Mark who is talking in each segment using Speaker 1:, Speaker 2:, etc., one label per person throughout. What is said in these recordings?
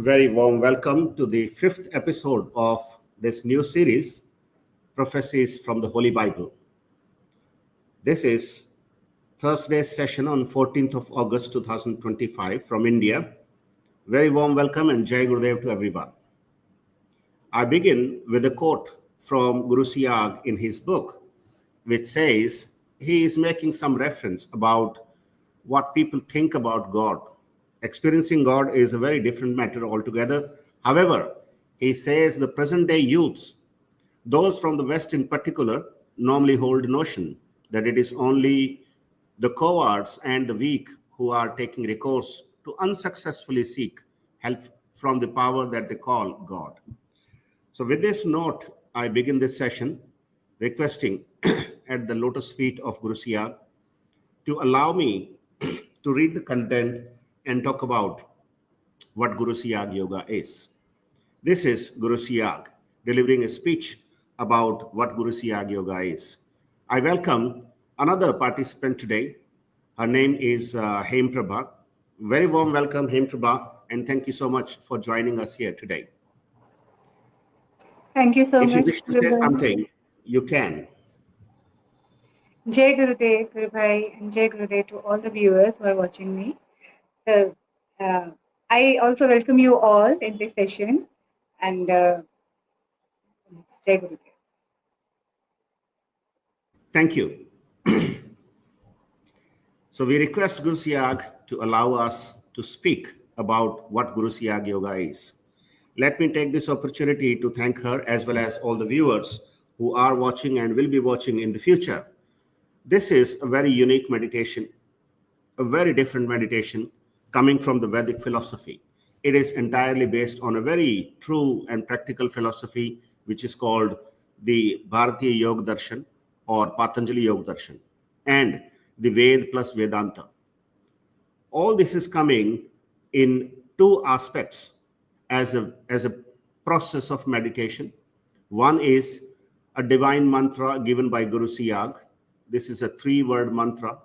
Speaker 1: Very warm welcome to the fifth episode of this new series, Prophecies from the Holy Bible. This is Thursday's session on 14th of August 2025 from India. Very warm welcome and Jai Gurudev to everyone. I begin with a quote from Guru Siyag in his book, which says he is making some reference about what people think about God. Experiencing God is a very different matter altogether. However, he says the present day youths, those from the West in particular, normally hold the notion that it is only the cowards and the weak who are taking recourse to unsuccessfully seek help from the power that they call God. So, with this note, I begin this session requesting at the lotus feet of Guru Siyag to allow me to read the content and talk about what Guru Siyag Yoga is. This is Guru Siyag delivering a speech about what Guru Siyag Yoga is. I welcome another participant today. Her name is Hem Prabha. Very warm welcome, Hem Prabha, and thank you so much for joining us here today.
Speaker 2: Thank you so
Speaker 1: If you
Speaker 2: much,
Speaker 1: wish to say
Speaker 2: Guru.
Speaker 1: something, you can.
Speaker 2: Jai Gurudev, Guru Bhai, and Jai Gurudev to all the viewers who are watching me. So, I also welcome you all in this session, and Jai Gurudev.
Speaker 1: Thank you. So we request Guru Siyag to allow us to speak about what Guru Siyag Yoga is. Let me take this opportunity to thank her as well as all the viewers who are watching and will be watching in the future. This is a very unique meditation, a very different meditation coming from the Vedic philosophy. It is entirely based on a very true and practical philosophy, which is called the Bharatiya Yoga Darshan or Patanjali Yoga Darshan, and the Ved plus Vedanta. All this is coming in two aspects as a process of meditation. One is a divine mantra given by Guru Siyag. This is a 3-word mantra.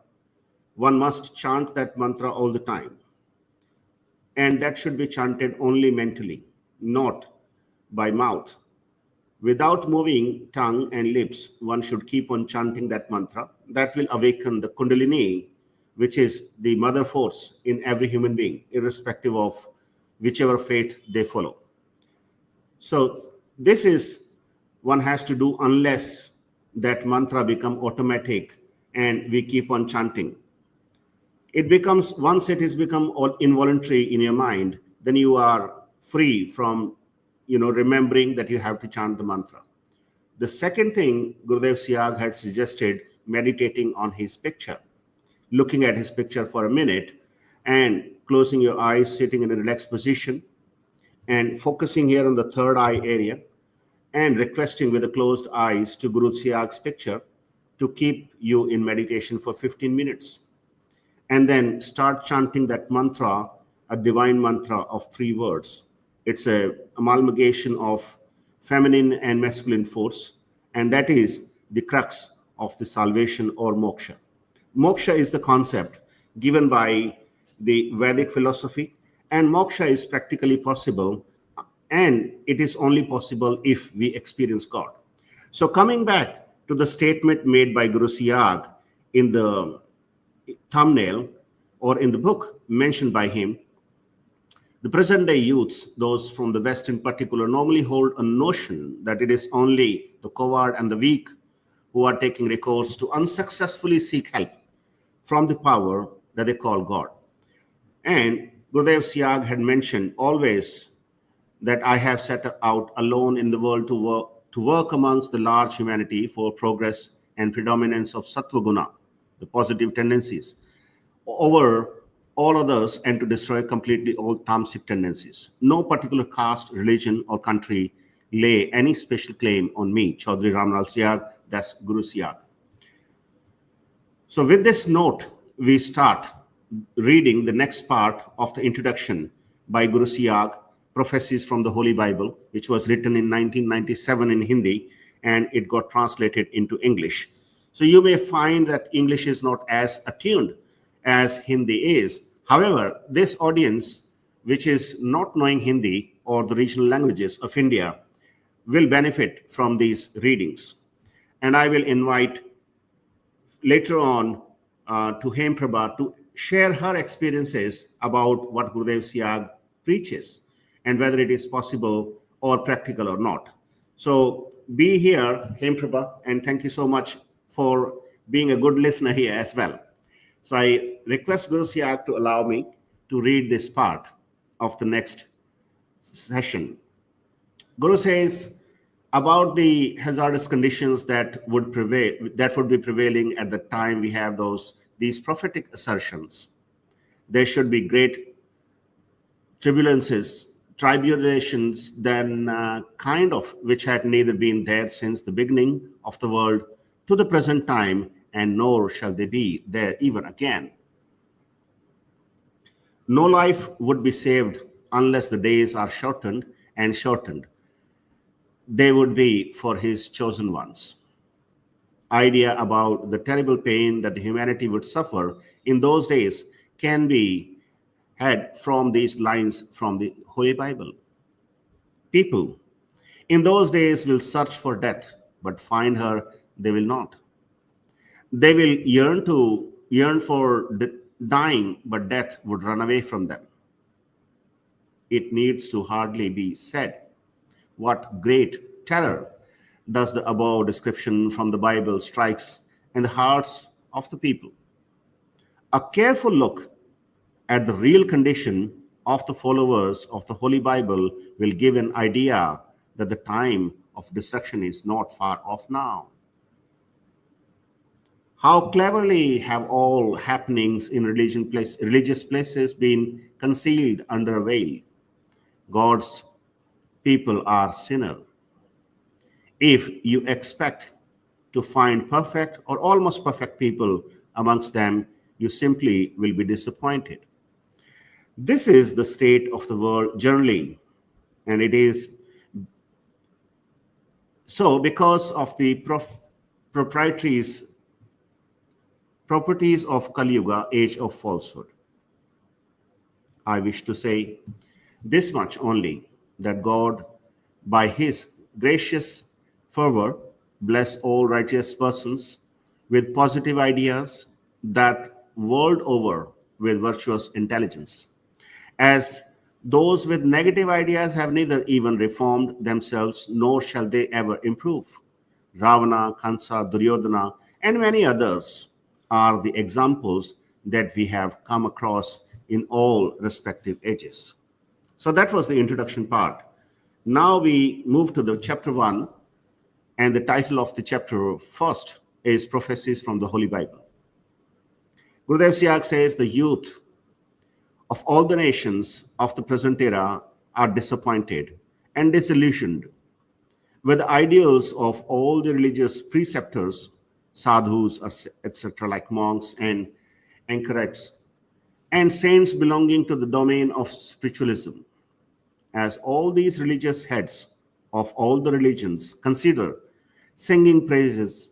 Speaker 1: One must chant that mantra all the time. And that should be chanted only mentally, not by mouth. Without moving tongue and lips, one should keep on chanting that mantra. That will awaken the Kundalini, which is the mother force in every human being, irrespective of whichever faith they follow. So this is one has to do unless that mantra become automatic and we keep on chanting. It becomes, once it has become involuntary in your mind, then you are free from remembering that you have to chant the mantra. The second thing Gurudev Siyag had suggested, meditating on his picture, looking at his picture for a minute and closing your eyes, sitting in a relaxed position and focusing here on the third eye area and requesting with the closed eyes to Guru Siyag's picture to keep you in meditation for 15 minutes. And then start chanting that mantra, a divine mantra of 3 words. It's a amalgamation of feminine and masculine force, and that is the crux of the salvation or moksha. Moksha is the concept given by the Vedic philosophy, and moksha is practically possible, and it is only possible if we experience God. So coming back to the statement made by Guru Siyag in the thumbnail or in the book mentioned by him, the present day youths, those from the West in particular, normally hold a notion that it is only the coward and the weak who are taking recourse to unsuccessfully seek help from the power that they call God. And Gurudev Siyag had mentioned always that I have set out alone in the world to work amongst the large humanity for progress and predominance of sattva guna, the positive tendencies, over all others, and to destroy completely all tamasic tendencies. No particular caste, religion, or country lay any special claim on me, Chaudhry Ramlal Siyag, that's Guru Siyag. So with this note, we start reading the next part of the introduction by Guru Siyag, Prophecies from the Holy Bible, which was written in 1997 in Hindi, and it got translated into English. So you may find that English is not as attuned as Hindi is. However, this audience which is not knowing Hindi or the regional languages of India, will benefit from these readings. And I will invite later on to Hemprabha to share her experiences about what Gurudev Siyag preaches and whether it is possible or practical or not. So be here, Hemprabha, and thank you so much for being a good listener here as well. So I request Guru Siyag to allow me to read this part of the next session. Guru says about the hazardous conditions that would be prevailing at the time we have these prophetic assertions. There should be great turbulences, tribulations, than kind of which had neither been there since the beginning of the world to the present time, and nor shall they be there even again. No life would be saved unless the days are shortened, and shortened they would be for his chosen ones. Idea about the terrible pain that the humanity would suffer in those days can be had from these lines from the Holy Bible. People in those days will search for death, but find her they will not. They will yearn for dying, but death would run away from them. It needs to hardly be said what great terror does the above description from the Bible strikes in the hearts of the people. A careful look at the real condition of the followers of the Holy Bible will give an idea that the time of destruction is not far off now. How cleverly have all happenings in religious places been concealed under a veil? God's people are sinners. If you expect to find perfect or almost perfect people amongst them, you simply will be disappointed. This is the state of the world generally, and it is so because of the proprieties properties of Kali Yuga, age of falsehood. I wish to say this much only, that God, by his gracious fervor, bless all righteous persons with positive ideas that world over with virtuous intelligence, as those with negative ideas have neither even reformed themselves nor shall they ever improve. Ravana, Kansa, Duryodhana, and many others are the examples that we have come across in all respective ages. So that was the introduction part. Now we move to the chapter 1, and the title of the chapter first is Prophecies from the Holy Bible. Gurudev Siyag says the youth of all the nations of the present era are disappointed and disillusioned with the ideals of all the religious preceptors, sadhus, etc., like monks and anchorites, and saints belonging to the domain of spiritualism, as all these religious heads of all the religions consider singing praises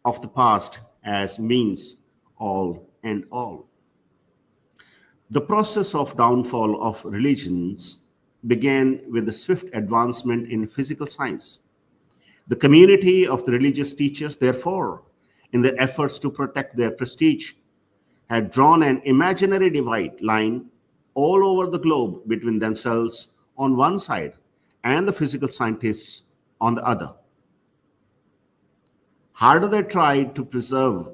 Speaker 1: of the past as means all and all. The process of downfall of religions began with the swift advancement in physical science. The community of the religious teachers, therefore, in their efforts to protect their prestige, had drawn an imaginary divide line all over the globe between themselves on one side and the physical scientists on the other. Harder they tried to preserve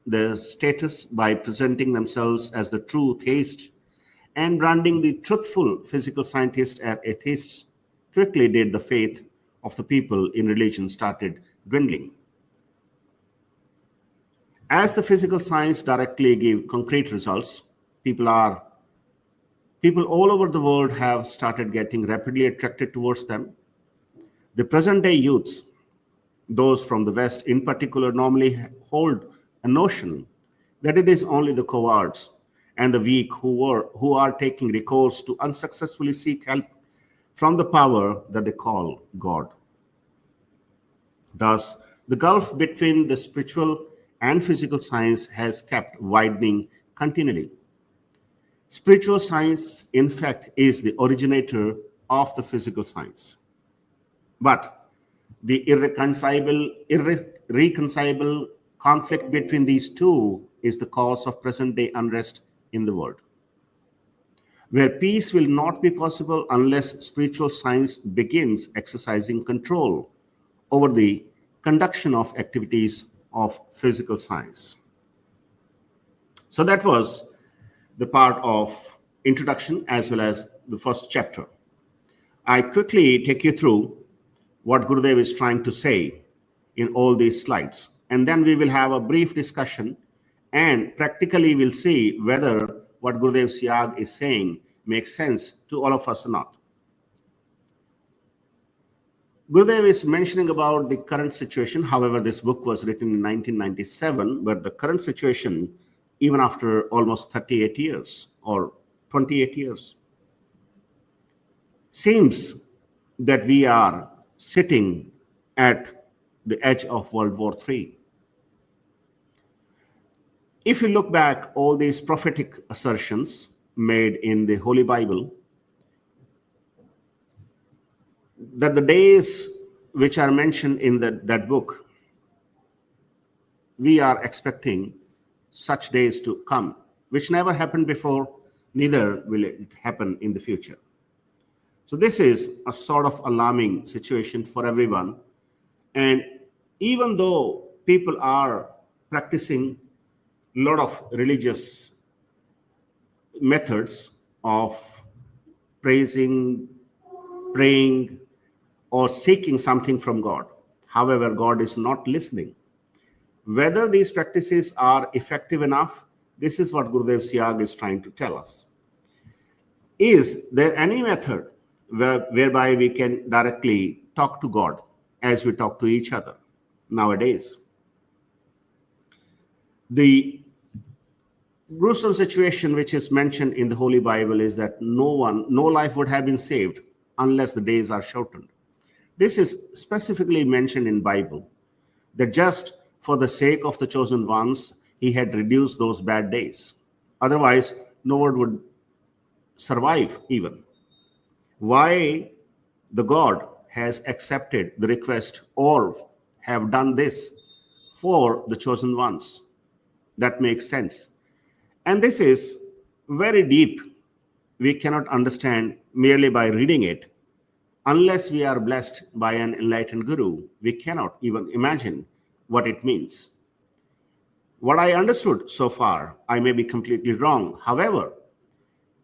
Speaker 1: their status by presenting themselves as the true theists and branding the truthful physical scientists as atheists, quickly did the faith of the people in religion started dwindling. As the physical science directly give concrete results, people are people all over the world have started getting rapidly attracted towards them. The present day youths, those from the West in particular, normally hold a notion that it is only the cowards and the weak who are taking recourse to unsuccessfully seek help from the power that they call God. Thus, the gulf between the spiritual and physical science has kept widening continually. Spiritual science, in fact, is the originator of the physical science. But the irreconcilable conflict between these two is the cause of present day unrest in the world, where peace will not be possible unless spiritual science begins exercising control over the conduction of activities of physical science. So that was the part of introduction as well as the first chapter. I quickly take you through what Gurudev is trying to say in all these slides. And then we will have a brief discussion and practically we'll see whether what Gurudev Siyag is saying makes sense to all of us or not. Gurudev is mentioning about the current situation. However, this book was written in 1997, but the current situation, even after almost 38 years or 28 years, seems that we are sitting at the edge of World War III. If you look back, all these prophetic assertions made in the Holy Bible, that the days which are mentioned in that book, we are expecting such days to come, which never happened before, neither will it happen in the future. So this is a sort of alarming situation for everyone. And even though people are practicing a lot of religious methods of praising, praying, or seeking something from God, however, God is not listening. Whether these practices are effective enough, this is what Gurudev Siyag is trying to tell us. Is there any method whereby we can directly talk to God as we talk to each other nowadays? The gruesome situation which is mentioned in the Holy Bible is that no life would have been saved unless the days are shortened. This is specifically mentioned in Bible, that just for the sake of the chosen ones, he had reduced those bad days. Otherwise, no one would survive even. Why the God has accepted the request or have done this for the chosen ones? That makes sense. And this is very deep. We cannot understand merely by reading it. Unless we are blessed by an enlightened guru, we cannot even imagine what it means. What I understood so far, I may be completely wrong. However,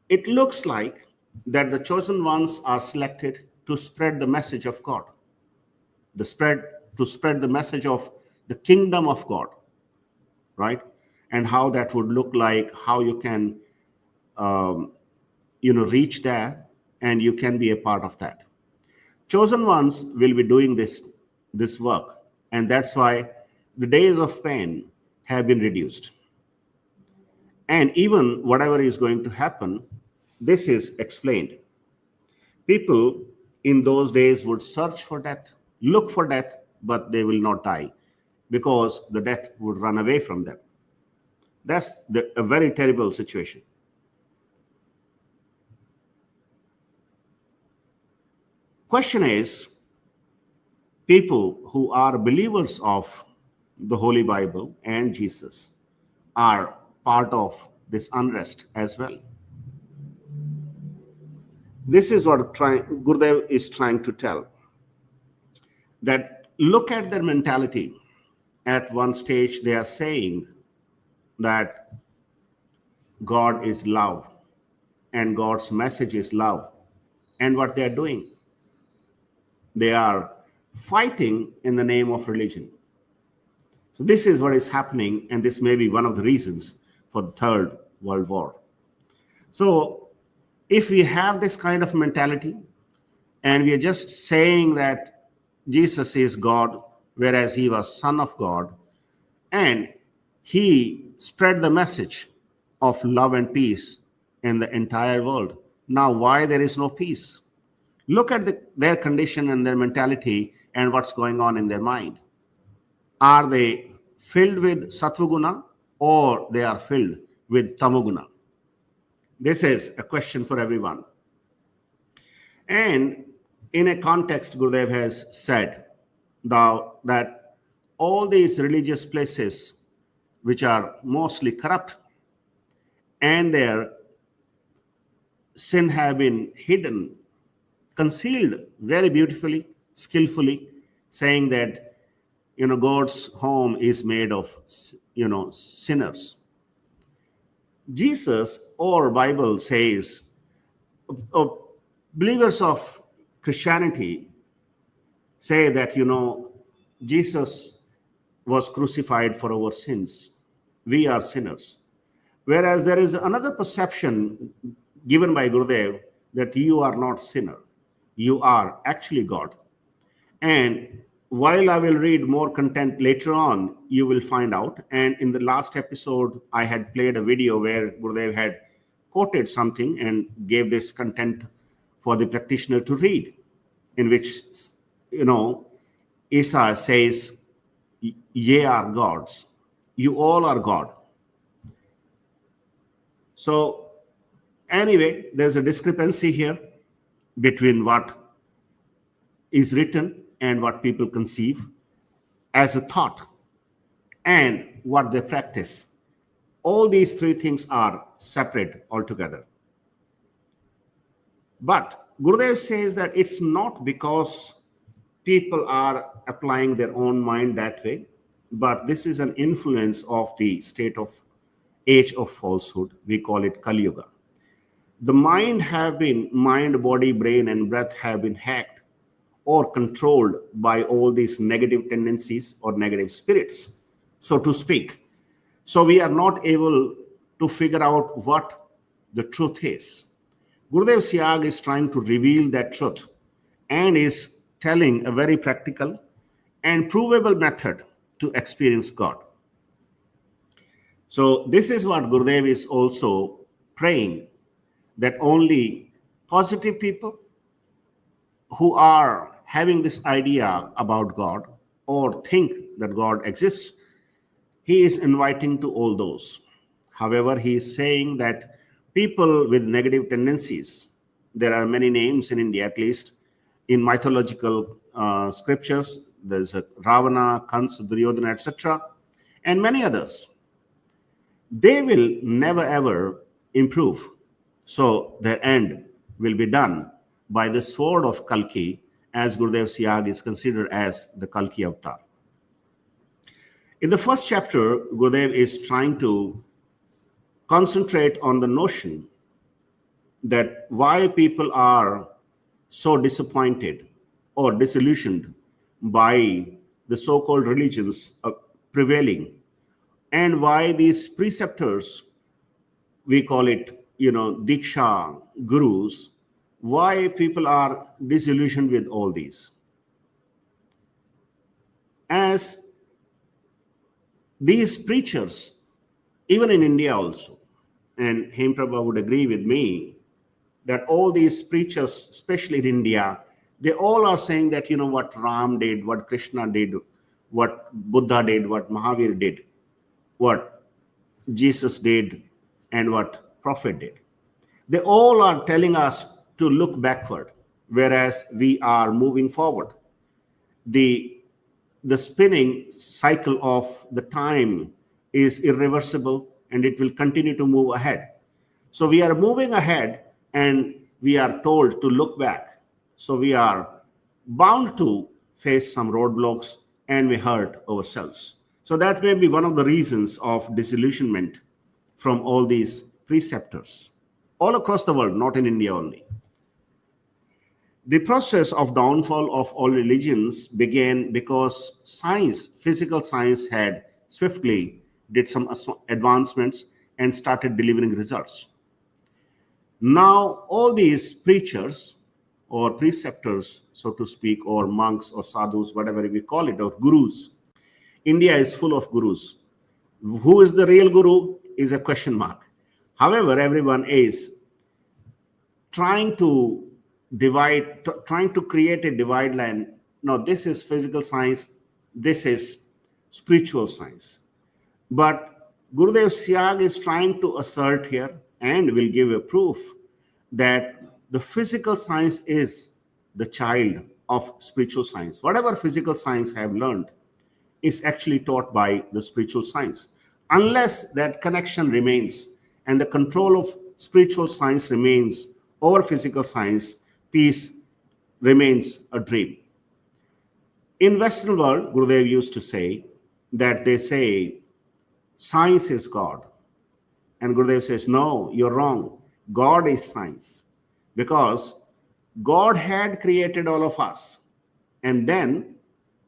Speaker 1: it looks like that the chosen ones are selected to spread the message of God, to spread the message of the kingdom of God, right? And how that would look like, how you can, reach there, and you can be a part of that. Chosen ones will be doing this work, and that's why the days of pain have been reduced. And even whatever is going to happen, this is explained. People in those days would search for death, look for death, but they will not die because the death would run away from them. That's a very terrible situation. Question is, people who are believers of the Holy Bible and Jesus are part of this unrest as well. This is what Gurudev is trying to tell. That look at their mentality. At one stage, they are saying that God is love and God's message is love. And what they are doing, they are fighting in the name of religion. So this is what is happening, and this may be one of the reasons for the Third World War. So if we have this kind of mentality and we are just saying that Jesus is God, whereas he was Son of God, and he spread the message of love and peace in the entire world. Now, why there is no peace? Look at their condition and their mentality and what's going on in their mind. Are they filled with sattvaguna or they are filled with tamoguna? This is a question for everyone. And in a context, Gurudev has said that all these religious places, which are mostly corrupt, and their sin have been hidden, concealed very beautifully, skillfully, saying that God's home is made of sinners. Jesus or Bible says uh, believers of Christianity say that Jesus was crucified for our sins. We are sinners. Whereas there is another perception given by Gurudev that you are not sinner. You are actually God. And while I will read more content later on, you will find out. And in the last episode, I had played a video where Gurudev had quoted something and gave this content for the practitioner to read, in which, you know, Isa says, ye are gods. You all are God. So, anyway, there's a discrepancy here between what is written and what people conceive as a thought and what they practice. All these three things are separate altogether. But Gurudev says that it's not because people are applying their own mind that way, but this is an influence of the state of age of falsehood. We call it Kali Yuga. The mind, body, brain, and breath have been hacked or controlled by all these negative tendencies or negative spirits, so to speak. So we are not able to figure out what the truth is. Gurudev Siyag is trying to reveal that truth and is telling a very practical and provable method to experience God. So this is what Gurudev is also praying, that only positive people who are having this idea about God or think that God exists, he is inviting to all those. However, he is saying that people with negative tendencies, there are many names in India, at least in mythological scriptures, there's a Ravana, Kans, Duryodhana, etc., and many others. They will never ever improve. So their end will be done by the sword of Kalki, as Gurudev Siyag is considered as the Kalki avatar. In the first chapter, Gurudev is trying to concentrate on the notion that why people are so disappointed or disillusioned by the so-called religions prevailing, and why these preceptors, we call it diksha gurus, why people are disillusioned with all these, as these preachers, even in India also, and Hem Prabha would agree with me, that all these preachers, especially in India, they all are saying that what Ram did, what Krishna did, what Buddha did, what Mahavir did, what Jesus did, and what Prophet did. They all are telling us to look backward, whereas we are moving forward. The, the spinning cycle of the time is irreversible and it will continue to move ahead. So we are moving ahead and we are told to look back. So we are bound to face some roadblocks and we hurt ourselves. So that may be one of the reasons of disillusionment from all these preceptors all across the world, not in India only. The process of downfall of all religions began because science, physical science, had swiftly did some advancements and started delivering results. Now, all these preachers or preceptors, so to speak, or monks or sadhus, whatever we call it, or gurus, India is full of gurus. Who is the real guru is a question mark. However, everyone is trying to trying to create a divide line. No, this is physical science, this is spiritual science. But Gurudev Siyag is trying to assert here and will give a proof that the physical science is the child of spiritual science. Whatever physical science have learned is actually taught by the spiritual science. Unless that connection remains and the control of spiritual science remains over physical science, peace remains a dream. In Western world, Gurudev used to say that they say science is God. And Gurudev says, no, you're wrong. God is science. Because God had created all of us. And then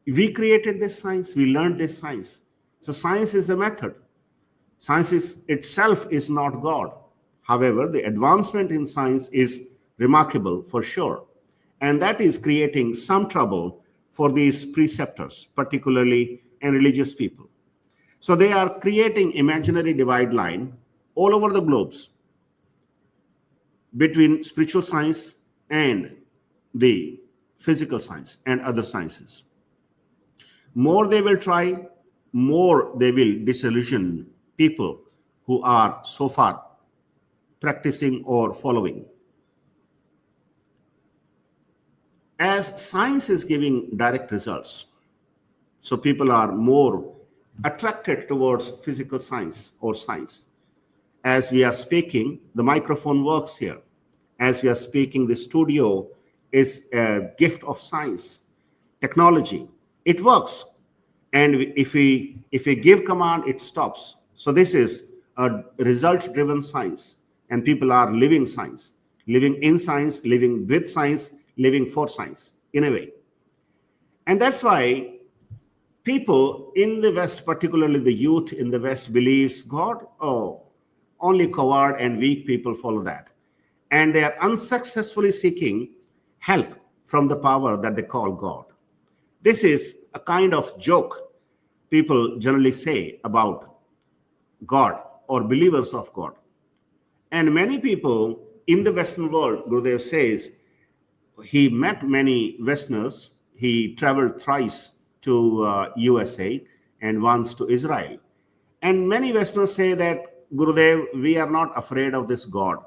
Speaker 1: we created this science, we learned this science. So science is a method. Science is, itself is not God. However, the advancement in science is remarkable for sure. And that is creating some trouble for these preceptors, particularly and religious people. So they are creating imaginary divide line all over the globes between spiritual science and the physical science and other sciences. More they will try, more they will disillusion people who are so far practicing or following. As science is giving direct results, so people are more attracted towards physical science or science. As we are speaking, the microphone works here. As we are speaking, the studio is a gift of science, technology. It works. And if we give command, it stops. So this is a result-driven science. And people are living science, living in science, living with science, living for science, in a way. And that's why people in the West, particularly the youth in the West, believes God, oh, only coward and weak people follow that. And they are unsuccessfully seeking help from the power that they call God. This is a kind of joke people generally say about God or believers of God. And many people in the Western world, Gurudev says, he met many Westerners. He traveled thrice to USA and once to Israel. And many Westerners say that, Gurudev, we are not afraid of this God,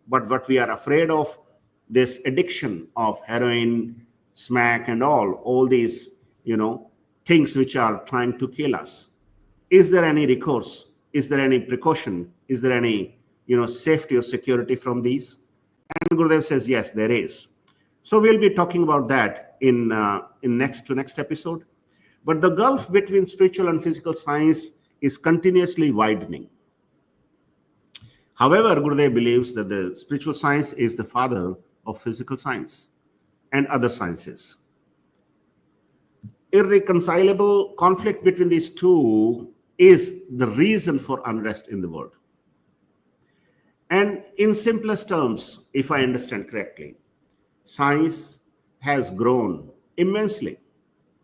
Speaker 1: but what we are afraid of, this addiction of heroin, smack, and all these, things which are trying to kill us. Is there any recourse? Is there any precaution? Is there any, safety or security from these? And Gurudev says, yes, there is. So we'll be talking about that in next episode. But the gulf between spiritual and physical science is continuously widening. However, Gurudev believes that the spiritual science is the father of physical science and other sciences. Irreconcilable conflict between these two is the reason for unrest in the world. And in simplest terms, if I understand correctly, science has grown immensely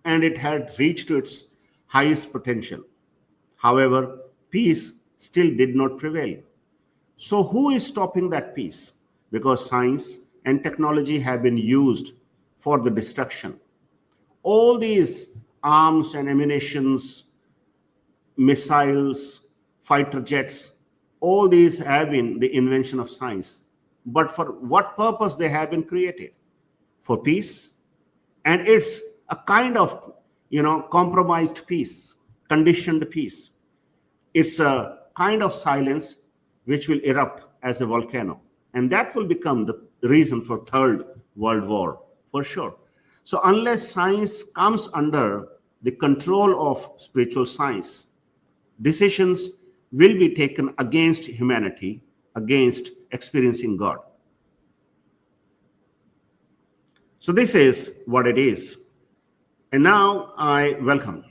Speaker 1: and it had reached to its highest potential. However, peace still did not prevail. So, who is stopping that peace? Because science and technology have been used for the destruction. All these arms and ammunitions, missiles, fighter jets, all these have been the invention of science. But for what purpose they have been created? For peace. And it's a kind of, compromised peace, conditioned peace. It's a kind of silence which will erupt as a volcano. And that will become the reason for Third World War, for sure. So unless science comes under the control of spiritual science, decisions will be taken against humanity, against experiencing God. So this is what it is. And now I welcome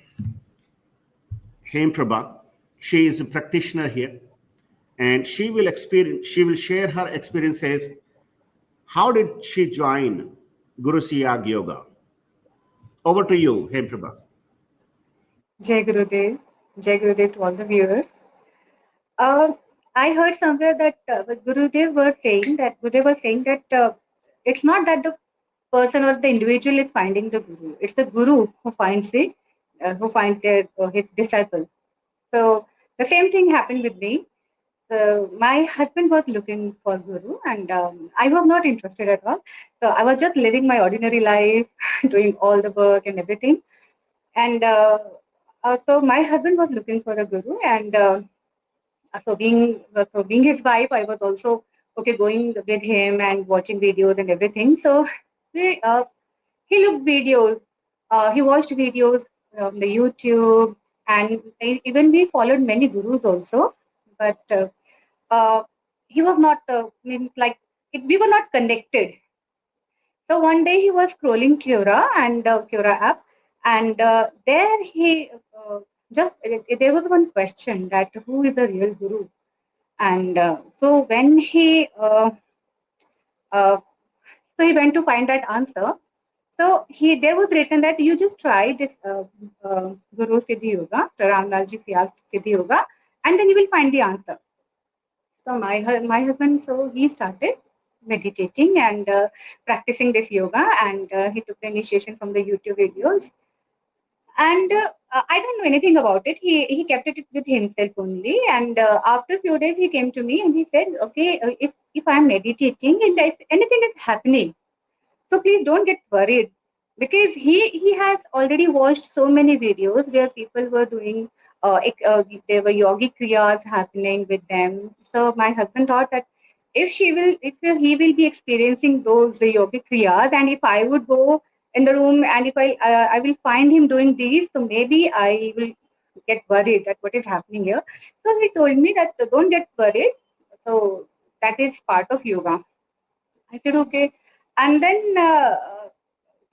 Speaker 1: Hem Prabha. She is a practitioner here, and she will share her experiences. How did she join Guru Siyag Yoga? Over to you, Hem Prabha.
Speaker 2: Jai Gurudev. Jai Gurudev to all the viewers. Uh, I heard somewhere that Gurudev was saying that it's not that the person or the individual is finding the guru. It's the guru who finds his disciple. So the same thing happened with me. So my husband was looking for guru, and I was not interested at all. So I was just living my ordinary life, doing all the work and everything. And so my husband was looking for a guru, and so being his wife, I was also okay going with him and watching videos and everything. So we, he looked videos, he watched videos on the YouTube, and even we followed many gurus also, but uh, he was not means like we were not connected. So one day he was scrolling Quora and Quora app, and there he just there was one question that who is a real guru, and so when uh, he went to find that answer. So he there was written that you just try this Guru Siddhi Yoga, Ramlalji Siyag Siddhi Yoga, and then you will find the answer. So my husband, so he started meditating and practicing this yoga, and he took the initiation from the YouTube videos. And I don't know anything about it. He kept it with himself only. And after a few days, he came to me and he said, "Okay, if I am meditating and if anything is happening, so please don't get worried, because he has already watched so many videos where people were doing there were yogic kriyas happening with them. So my husband thought that if he will be experiencing those yogic kriyas, and if I would go in the room and if I will find him doing these, so maybe I will get worried that what is happening here. So he told me that don't get worried. So that is part of yoga. I said, okay. And then,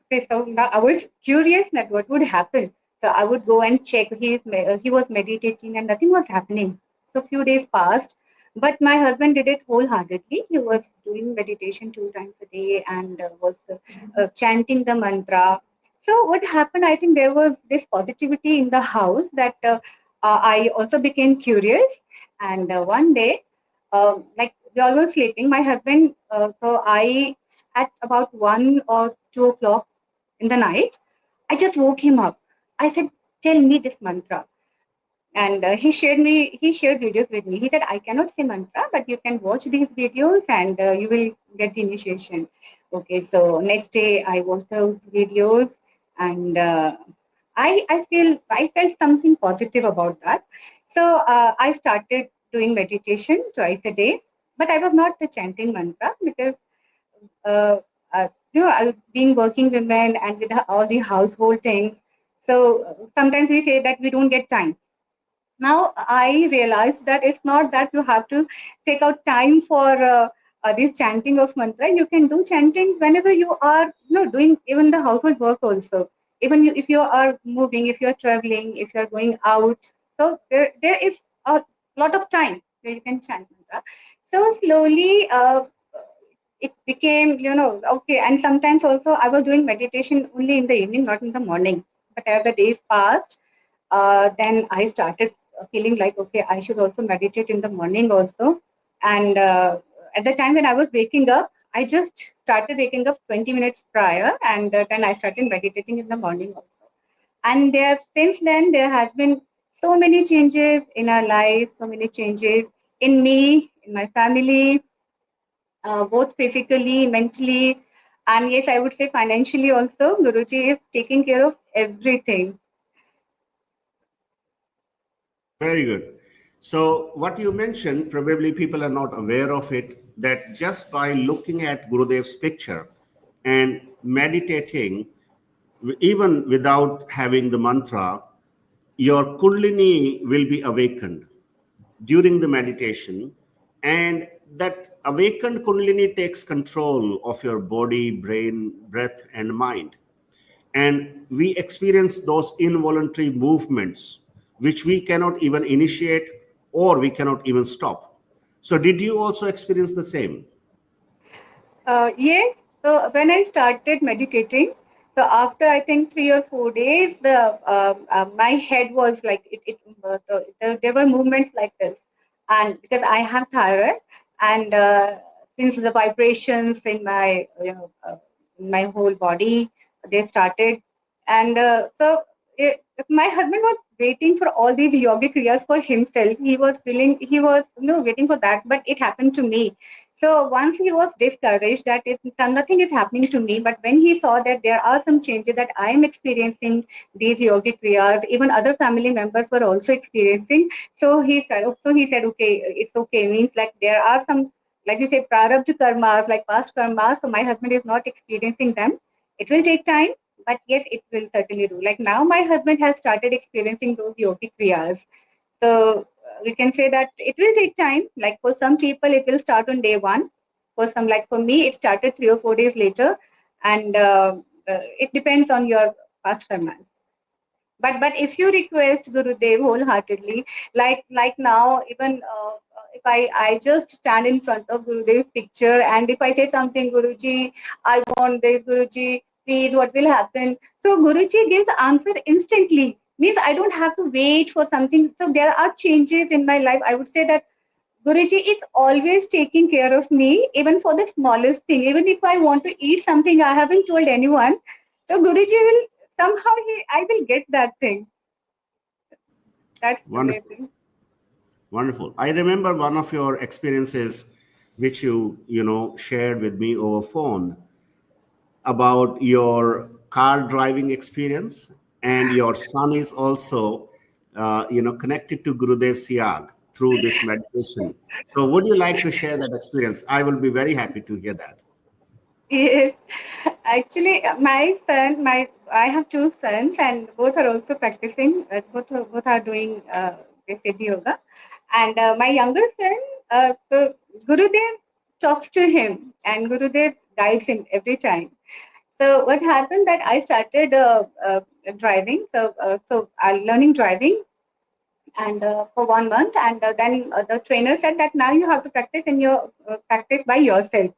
Speaker 2: okay, so now I was curious that what would happen. So I would go and check. He was meditating and nothing was happening. So few days passed, but my husband did it wholeheartedly. He was doing meditation 2 times a day and was chanting the mantra. So what happened? I think there was this positivity in the house that I also became curious. And one day, like we all were sleeping, my husband. So I at about 1 or 2 o'clock in the night, I just woke him up. I said, "Tell me this mantra." And he shared videos with me. He said, "I cannot say mantra, but you can watch these videos and you will get the initiation." Okay, so next day I watched those videos, and I felt something positive about that. So I started doing meditation twice a day, but I was not chanting mantra because uh, being working women and with all the household things. So sometimes we say that we don't get time. Now I realized that it's not that you have to take out time for this chanting of mantra. You can do chanting whenever you are, doing even the household work also. Even if you are moving, if you are traveling, if you are going out. So there is a lot of time where you can chant mantra. So slowly, it became, okay. And sometimes also I was doing meditation only in the evening, not in the morning. But as the days passed, then I started feeling like, okay, I should also meditate in the morning also. And at the time when I was waking up, I just started waking up 20 minutes prior, and then I started meditating in the morning also. And there, since then, there has been so many changes in our life, so many changes in me, in my family, both physically, mentally, and yes, I would say financially also. Guruji is taking care of everything.
Speaker 1: Very good. So, what you mentioned, probably people are not aware of it, that just by looking at Gurudev's picture and meditating, even without having the mantra, your Kundalini will be awakened during the meditation. And that awakened Kundalini takes control of your body, brain, breath, and mind, and we experience those involuntary movements which we cannot even initiate or we cannot even stop. So did you also experience the same?
Speaker 2: Yes. So when I started meditating, so after I think 3 or 4 days, my head was like there were movements like this, and because I have thyroid, and since the vibrations in my in my whole body, they started, and so my husband was waiting for all these yogic kriyas for himself. He was waiting for that, but it happened to me. So once he was discouraged that nothing is happening to me, but when he saw that there are some changes that I am experiencing these yogic kriyas, even other family members were also experiencing. So he said, okay, it's okay. Means like there are some, like you say, prarabdha karmas, like past karmas. So my husband is not experiencing them. It will take time, but yes, it will certainly do. Like now, my husband has started experiencing those yogic kriyas. So we can say that it will take time. Like for some people, it will start on day one. For some, like for me, it started 3 or 4 days later, and it depends on your past karmas. But if you request Gurudev wholeheartedly, like now, even if I just stand in front of Gurudev's picture, and if I say something, Guruji, I want this, Guruji, please, what will happen? So Guruji gives answer instantly. Means I don't have to wait for something. So there are changes in my life. I would say that Guruji is always taking care of me, even for the smallest thing. Even if I want to eat something, I haven't told anyone. So Guruji will somehow I will get that thing. That's the way
Speaker 1: Wonderful.
Speaker 2: thing.
Speaker 1: Wonderful. I remember one of your experiences, which you shared with me over phone, about your car driving experience, and your son is also connected to Gurudev Siyag through this meditation. So would you like to share that experience? I will be very happy to hear that.
Speaker 2: Yes, actually, my son, my I have two sons, and both are also practicing. Both are doing this yoga, and my younger son, so Gurudev talks to him, and Gurudev guides him every time. So what happened that I started driving, learning driving, and for 1 month, and then the trainer said that now you have to practice in your practice by yourself.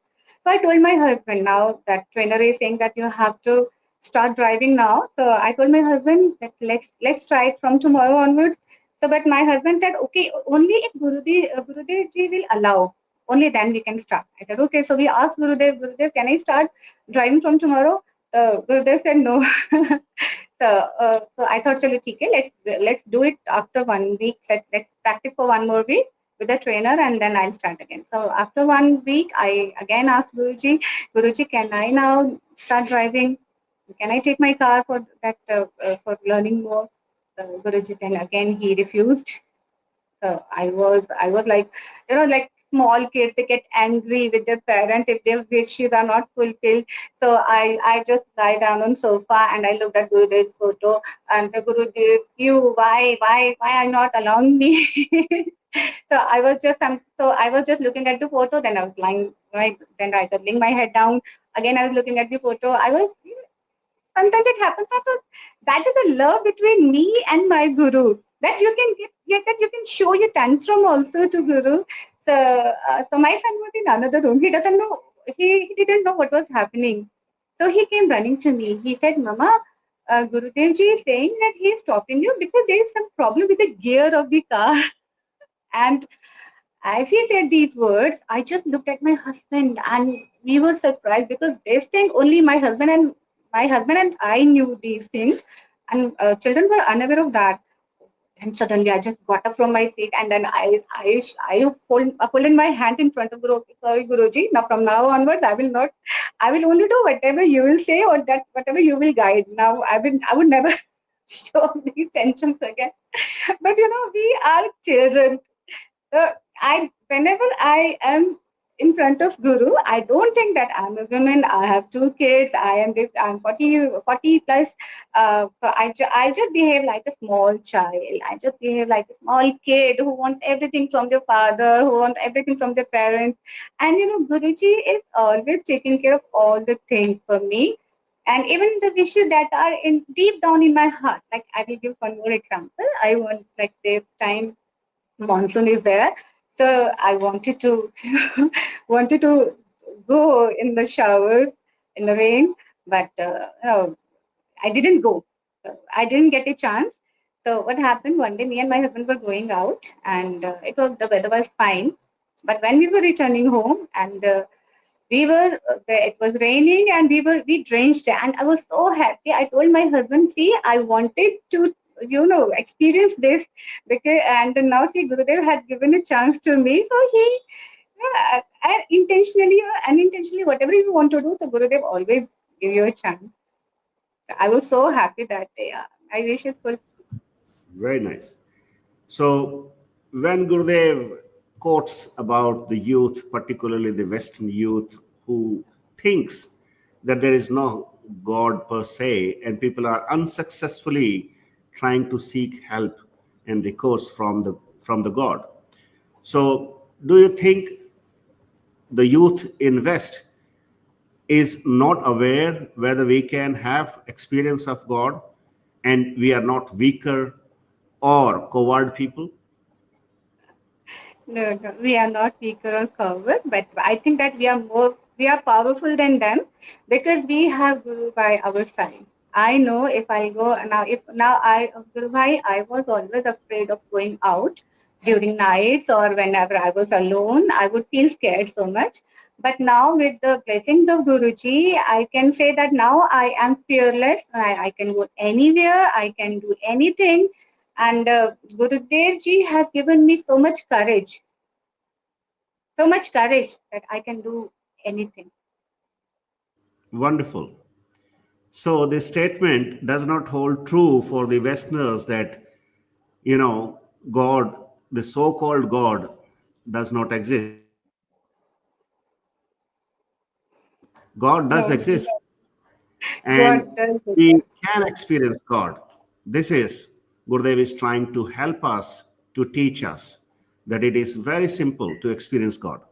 Speaker 2: So I told my husband, now that trainer is saying that you have to start driving now. So I told my husband that let's try it from tomorrow onwards. So but my husband said, okay, only if Gurudev ji will allow, only then we can start. I said, okay. So we asked Gurudev, can I start driving from tomorrow? Gurudev said no. So I thought, chalo, theek hai, let's do it after 1 week. Let's practice for one more week with the trainer, and then I'll start again. So after 1 week, I again asked Guruji, can I now start driving? Can I take my car for that for learning more? Guruji then again he refused. I was like, like small kids, they get angry with their parents if their wishes are not fulfilled. So I just lie down on sofa and I looked at Gurudev's photo, and the Gurudev, you, why are not allowing me? So I was just looking at the photo, then I was lying, right, then I was laying my head down. Again, I was looking at the photo. Sometimes it happens that is the love between me and my guru, that you can get that you can show your tantrum also to guru. So my son was in another room. He didn't know what was happening. So he came running to me. He said, Mama, Gurudev ji is saying that he is stopping you because there is some problem with the gear of the car. And as he said these words, I just looked at my husband, and we were surprised because this thing only my husband and I knew these things, and children were unaware of that. And suddenly, I just got up from my seat, and then I folded my hand in front of Guru. Sorry, Guruji. Now from now onwards, I will not. I will only do whatever you will say, or that whatever you will guide. Now I would never show these tensions again. But we are children. So whenever I am in front of Guru, I don't think that I'm a woman. I have two kids. I'm 40 plus. I just behave like a small child. I just behave like a small kid who wants everything from their father, who wants everything from their parents. And Guruji is always taking care of all the things for me. And even the wishes that are in deep down in my heart. Like I will give one more example. I want, like, this time monsoon is there, so I wanted to wanted to go in the showers in the rain, but I didn't go. So I didn't get a chance. So what happened, one day me and my husband were going out, and the weather was fine, but when we were returning home, and it was raining, and we drenched, and I was so happy. I told my husband, see, I wanted to experience this, because and now see Gurudev had given a chance to me, so he, yeah, and intentionally or unintentionally, whatever you want to do, so Gurudev always give you a chance. I was so happy that day. I wish it full.
Speaker 1: Very nice. So, when Gurudev quotes about the youth, particularly the Western youth, who thinks that there is no God per se, and people are unsuccessfully trying to seek help and recourse from the God. So, do you think the youth in West is not aware whether we can have experience of God, and we are not weaker or coward people?
Speaker 2: No, no, we are not weaker or coward, but I think that we are powerful than them because we have Guru by our side. I know if I go now, if now I, Guru Bhai, I was always afraid of going out during nights or whenever I was alone. I would feel scared so much. But now with the blessings of Guruji, I can say that now I am fearless. I can go anywhere. I can do anything. And Gurudev ji has given me so much courage that I can do anything.
Speaker 1: Wonderful. So this statement does not hold true for the Westerners that, God, the so called God, does not exist. God does
Speaker 2: No,
Speaker 1: exist, and
Speaker 2: God does
Speaker 1: we
Speaker 2: exist.
Speaker 1: can experience God. This is Gurudev is trying to help us, to teach us that it is very simple to experience God.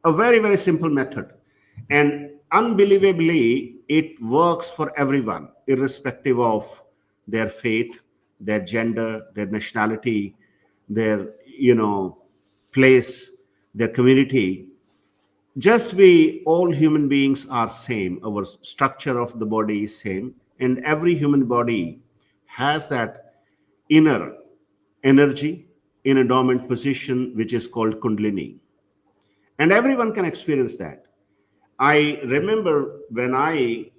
Speaker 1: A very, very simple method. And unbelievably, it works for everyone, irrespective of their faith, their gender, their nationality, their, place, their community. Just we, all human beings are same. Our structure of the body is same. And every human body has that inner energy in a dormant position, which is called Kundalini. And everyone can experience that. I remember when I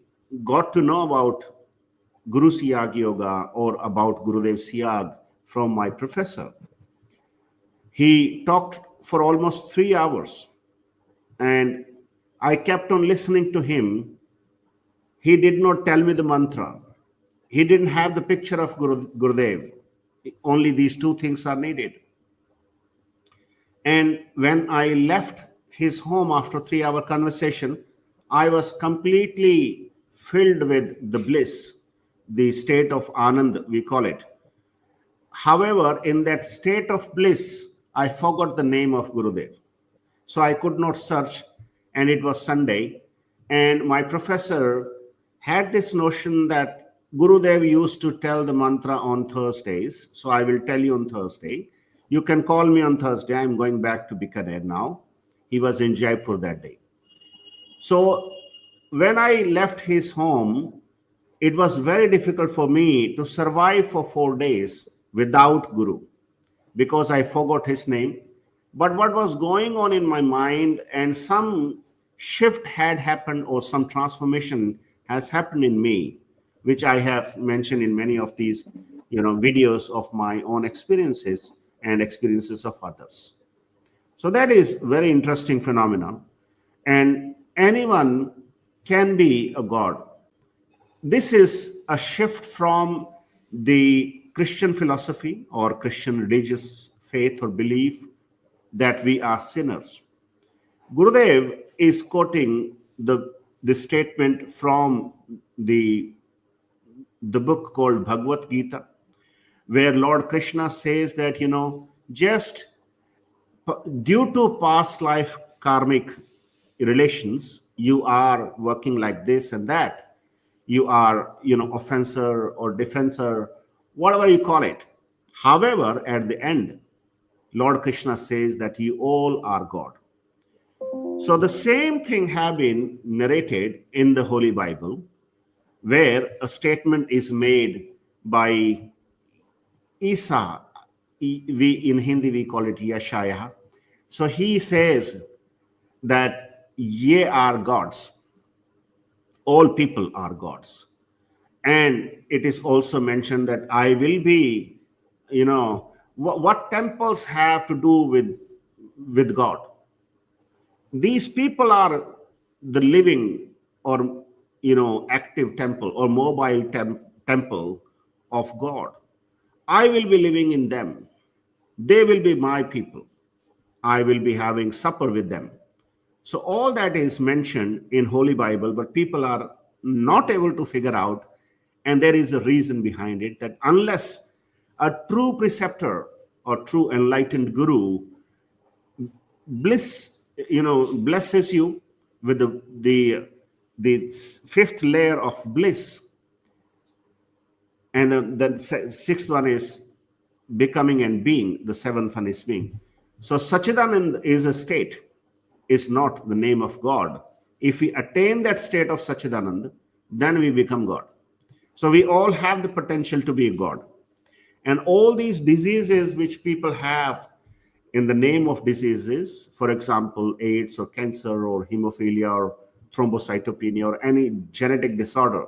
Speaker 1: got to know about Guru Siyag Yoga or about Gurudev Siyag from my professor. He talked for almost 3 hours, and I kept on listening to him. He did not tell me the mantra. He didn't have the picture of Gurudev. Only these two things are needed. And when I left his home after 3 hour conversation, I was completely filled with the bliss, the state of Anand, we call it. However, in that state of bliss, I forgot the name of Gurudev. So I could not search, and it was Sunday. And my professor had this notion that Gurudev used to tell the mantra on Thursdays. So I will tell you on Thursday. You can call me on Thursday. I'm going back to Bikaner now. He was in Jaipur that day. So when I left his home, it was very difficult for me to survive for 4 days without Guru because I forgot his name. But what was going on in my mind, and some shift had happened or some transformation has happened in me, which I have mentioned in many of these, videos of my own experiences and experiences of others. So that is very interesting phenomenon, and anyone can be a god. This is a shift from the Christian philosophy or Christian religious faith or belief that we are sinners. Gurudev is quoting the statement from the, the book called Bhagavad Gita, where Lord Krishna says that, just due to past life karmic relations, you are working like this and that. You are, offensor or defensor, whatever you call it. However, at the end, Lord Krishna says that you all are God. So the same thing have been narrated in the Holy Bible, where a statement is made by Isa. We in Hindi we call it Yashaya. So he says that ye are gods. All people are gods. And it is also mentioned that I will be, what temples have to do with God? These people are the living or active temple or mobile temple of God. I will be living in them. They will be my people. I will be having supper with them. So all that is mentioned in Holy Bible, but people are not able to figure out, and there is a reason behind it, that unless a true preceptor or true enlightened guru bliss blesses you with the fifth layer of bliss, and the sixth one is becoming and being, the seventh one is being. So Sachidanand is a state, is not the name of God. If we attain that state of Sachidanand, then we become God. So we all have the potential to be God. And all these diseases which people have in the name of diseases, for example, AIDS or cancer or hemophilia or thrombocytopenia or any genetic disorder,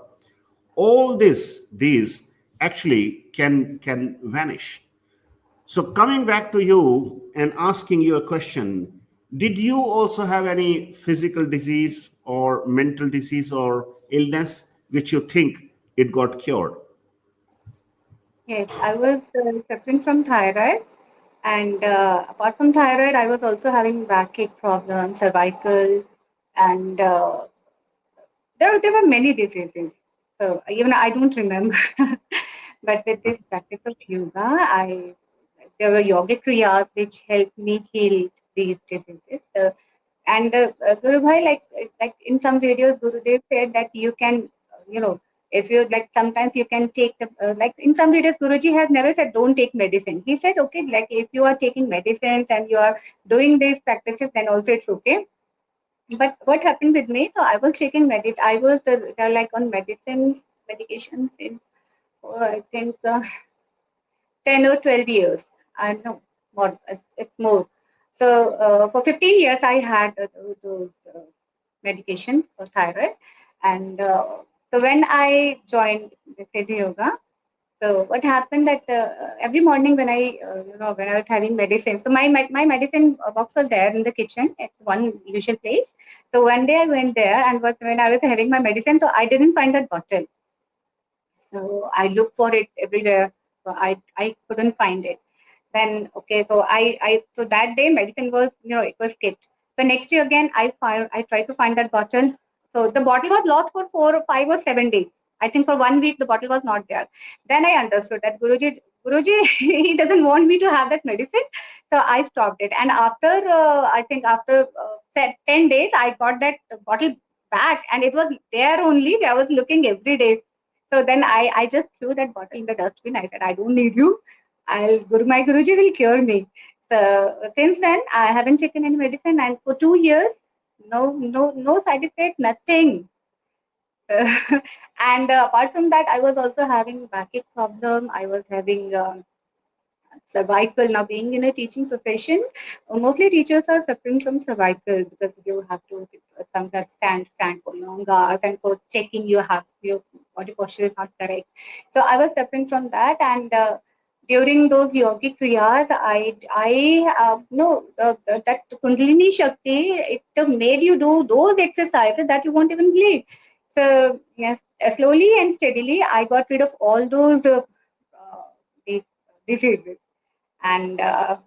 Speaker 1: all these actually can vanish. So coming back to you and asking you a question, did you also have any physical disease or mental disease or illness which you think it got cured?
Speaker 2: Yes, I was suffering from thyroid, and apart from thyroid, I was also having backache problems, cervical, and there were many diseases. So even I don't remember. But with this practice of yoga, I there were yogic kriyas which helped me heal these diseases. And Guru Bhai, like in some videos, Gurudev said that you can, if you like, sometimes you can take the like in some videos, Guruji has never said don't take medicine. He said okay, like if you are taking medicines and you are doing these practices, then also it's okay. But what happened with me? So I was taking I was like on medications since I think 10 or 12 years. I know more. It's more. So for 15 years, I had those medication for thyroid, and so when I joined the Siddha Yoga, so what happened that every morning when when I was having medicine, so my medicine box was there in the kitchen at one usual place. So one day I went there and when I was having my medicine, so I didn't find that bottle. So I looked for it everywhere. So I couldn't find it. Then okay, so so that day medicine was it was skipped. The next day again I tried to find that bottle. So the bottle was lost for 4 or 5 or 7 days. I think for 1 week the bottle was not there. Then I understood that Guruji he doesn't want me to have that medicine. So I stopped it. And after I think after 10 days I got that bottle back and it was there only. I was looking every day. So then I just threw that bottle in the dustbin. I said, I don't need you. My Guruji will cure me. So since then, I haven't taken any medicine, and for 2 years, no side effect, nothing. And apart from that, I was also having backache problem. I was having cervical. Now, being in a teaching profession, mostly teachers are suffering from cervical because you have to sometimes stand for long hours, and for checking you have your body posture is not correct. So I was suffering from that, and during those yogic kriyas, I no that Kundalini Shakti, it made you do those exercises that you won't even believe. So yes, slowly and steadily, I got rid of all those these diseases. And I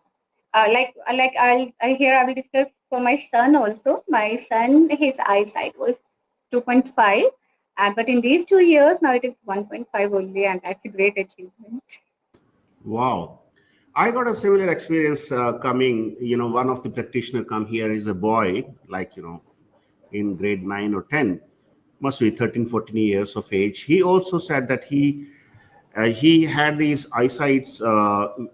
Speaker 2: will discuss for my son also. My son, his eyesight was 2.5, but in these 2 years now it is 1.5 only, and that's a great achievement.
Speaker 1: Wow. I got a similar experience coming, one of the practitioner come here is a boy, like, in grade 9 or 10, must be 13, 14 years of age. He also said that he had these eyesights,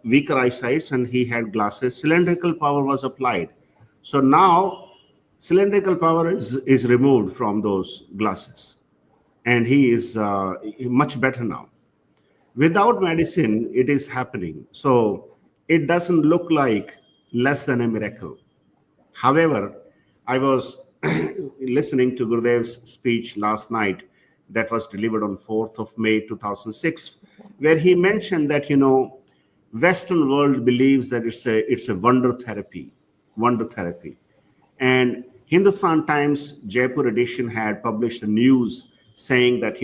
Speaker 1: weaker eyesights, and he had glasses. Cylindrical power was applied. So now cylindrical power is removed from those glasses. And he is much better now. Without medicine, it is happening. So it doesn't look like less than a miracle. However, I was listening to Gurudev's speech last night, that was delivered on 4th of May 2006, where he mentioned that, Western world believes that it's a wonder therapy. And Hindustan Times Jaipur edition had published a news saying that,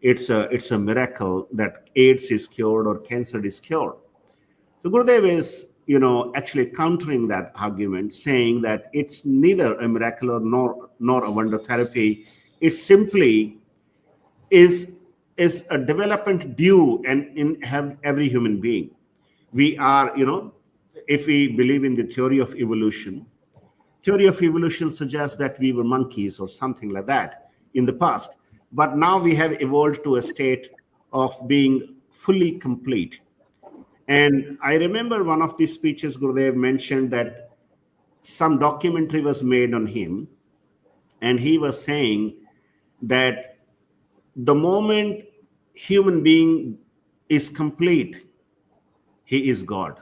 Speaker 1: it's a miracle that AIDS is cured or cancer is cured. So Gurudev is, actually countering that argument, saying that it's neither a miracle or nor a wonder therapy. It simply is is a development due and in every human being. We are, if we believe in the theory of evolution suggests that we were monkeys or something like that in the past. But now we have evolved to a state of being fully complete. And I remember one of these speeches, Gurudev mentioned that some documentary was made on him, and he was saying that the moment human being is complete, he is God.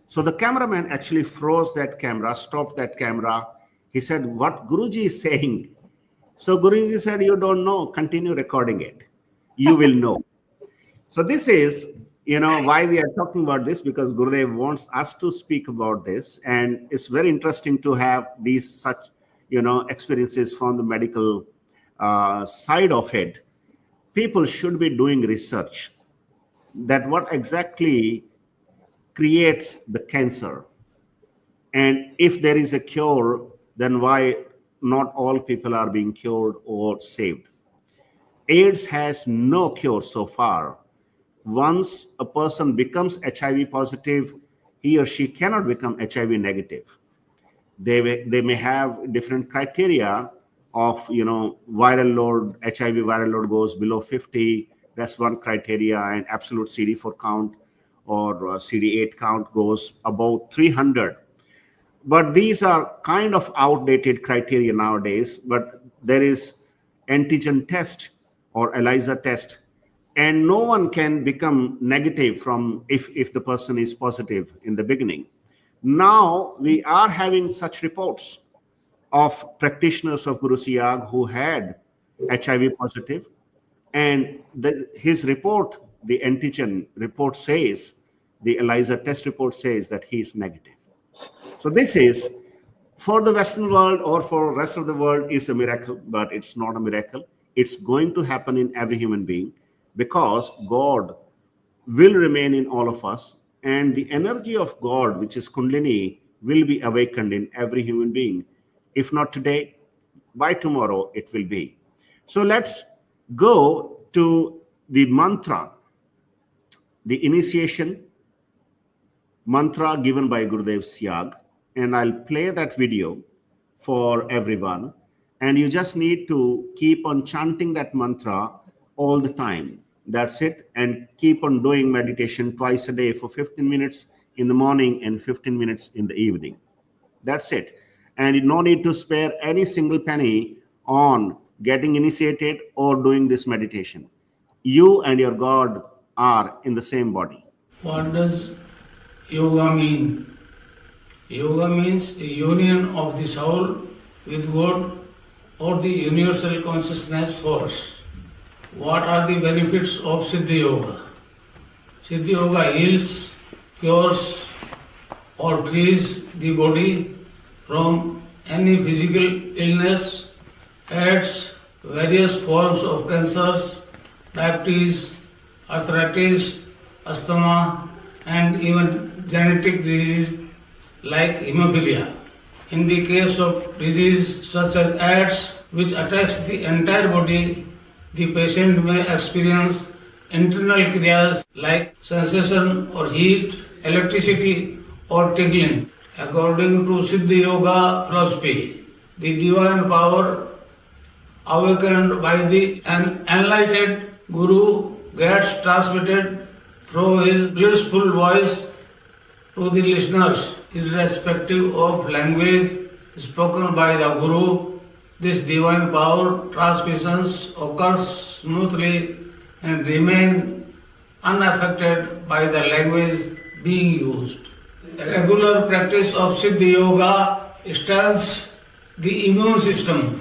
Speaker 1: So the cameraman actually froze that camera, stopped that camera. He said, "What Guruji is saying?" So Guruji said, "You don't know, continue recording it. You will know." So this is, why we are talking about this, because Gurudev wants us to speak about this. And it's very interesting to have these such, experiences from the medical side of it. People should be doing research that what exactly creates the cancer. And if there is a cure, then why not all people are being cured or saved? AIDS has no cure so far. Once a person becomes HIV positive, he or she cannot become HIV negative. They may have different criteria of, viral load. HIV viral load goes below 50. That's one criteria. And absolute CD4 count or CD8 count goes above 300. But these are kind of outdated criteria nowadays. But there is antigen test or ELISA test, and no one can become negative from if the person is positive in the beginning. Now we are having such reports of practitioners of Guru Siyag who had HIV positive, and his report, the antigen report says, the ELISA test report says that he is negative. So this is, for the Western world or for the rest of the world, is a miracle, but it's not a miracle. It's going to happen in every human being, because God will remain in all of us, and the energy of God, which is Kundalini, will be awakened in every human being. If not today, by tomorrow it will be. So let's go to the mantra, the initiation mantra given by Gurudev Siyag, and I'll play that video for everyone. And you just need to keep on chanting that mantra all the time. That's it. And keep on doing meditation twice a day for 15 minutes in the morning and 15 minutes in the evening. That's it. And no need to spare any single penny on getting initiated or doing this meditation. You and your God are in the same body.
Speaker 3: What does yoga mean? Yoga means a union of the soul with God or the universal consciousness force. What are the benefits of Siddhi Yoga? Siddhi Yoga heals, cures, or frees the body from any physical illness, adds various forms of cancers, diabetes, arthritis, asthma, and even genetic disease like hemophilia. In the case of disease such as AIDS, which attacks the entire body, the patient may experience internal kriyas like sensation or heat, electricity or tingling. According to Siddhi Yoga philosophy, the divine power awakened by an enlightened Guru gets transmitted through his blissful voice to the listeners, irrespective of language spoken by the Guru. This divine power transmissions occurs smoothly and remain unaffected by the language being used. Regular practice of Siddhi Yoga strengthens the immune system,